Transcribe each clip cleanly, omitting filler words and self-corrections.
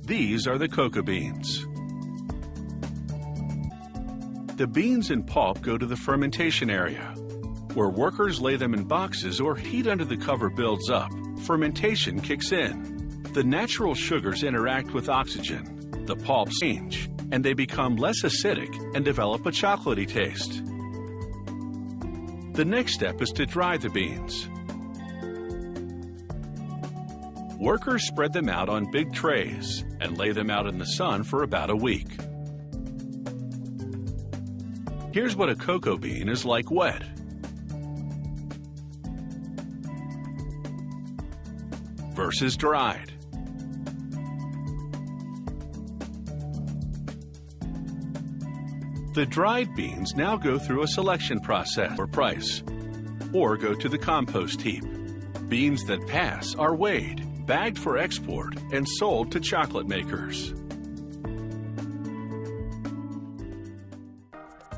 These are the cocoa beans. The beans and pulp go to the fermentation area, where workers lay them in boxes or heat under the cover builds up. Fermentation kicks in. The natural sugars interact with oxygen. The pulps change, and they become less acidic and develop a chocolatey taste. The next step is to dry the beans. Workers spread them out on big trays and lay them out in the sun for about a week. Here's what a cocoa bean is like wet. Versus dried. The dried beans now go through a selection process for price, or go to the compost heap. Beans that pass are weighed, bagged for export, and sold to chocolate makers.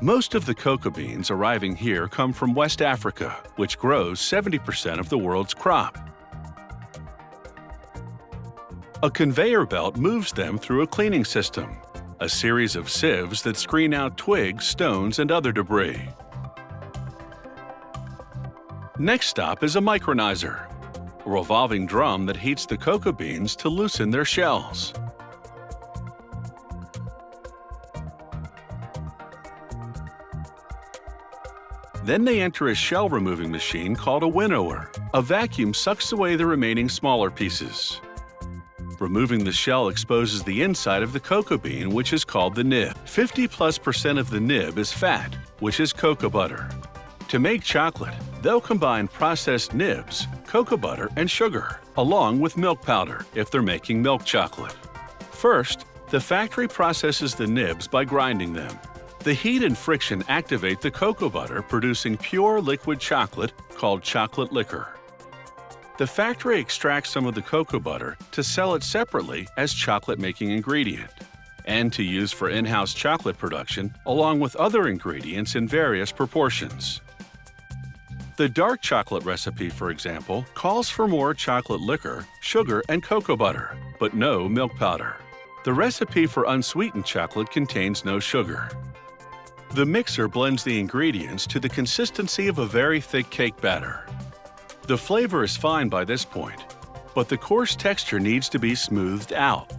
Most of the cocoa beans arriving here come from West Africa, which grows 70% of the world's crop. A conveyor belt moves them through a cleaning system, a series of sieves that screen out twigs, stones, and other debris. Next stop is a micronizer, a revolving drum that heats the cocoa beans to loosen their shells. Then they enter a shell-removing machine called a winnower. A vacuum sucks away the remaining smaller pieces. Removing the shell exposes the inside of the cocoa bean, which is called the nib. 50+% of the nib is fat, which is cocoa butter. To make chocolate, they'll combine processed nibs, cocoa butter, and sugar, along with milk powder if they're making milk chocolate. First, the factory processes the nibs by grinding them. The heat and friction activate the cocoa butter, producing pure liquid chocolate called chocolate liquor. The factory extracts some of the cocoa butter to sell it separately as chocolate-making ingredient, and to use for in-house chocolate production, along with other ingredients in various proportions. The dark chocolate recipe, for example, calls for more chocolate liquor, sugar, and cocoa butter, but no milk powder. The recipe for unsweetened chocolate contains no sugar. The mixer blends the ingredients to the consistency of a very thick cake batter. The flavor is fine by this point, but the coarse texture needs to be smoothed out.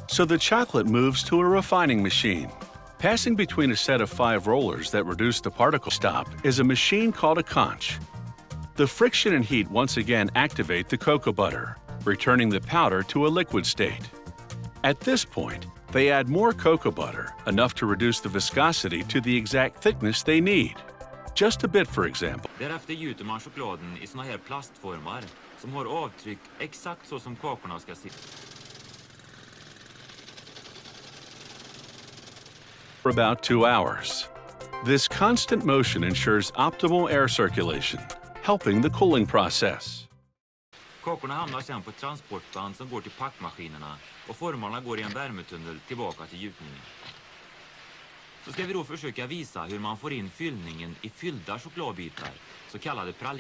So the chocolate moves to a refining machine. Passing between a set of 5 rollers that reduce the particle stop is a machine called a conch. The friction and heat once again activate the cocoa butter, returning the powder to a liquid state. At this point, they add more cocoa butter, enough to reduce the viscosity to the exact thickness they need. Just a bit, for example. Därefter gjuter man chokladen I såna här plastformar som har avtryck exakt så som kakorna ska se. For about 2 hours. This constant motion ensures optimal air circulation, helping the cooling process. Kakorna hamnar sedan på ett transportband som går till packmaskinerna och formarna går I en värmetunnel tillbaka till gjutningen. Så ska vi då försöka visa hur man får in fyllningen I fyllda chokladbitar, så kallade praliner.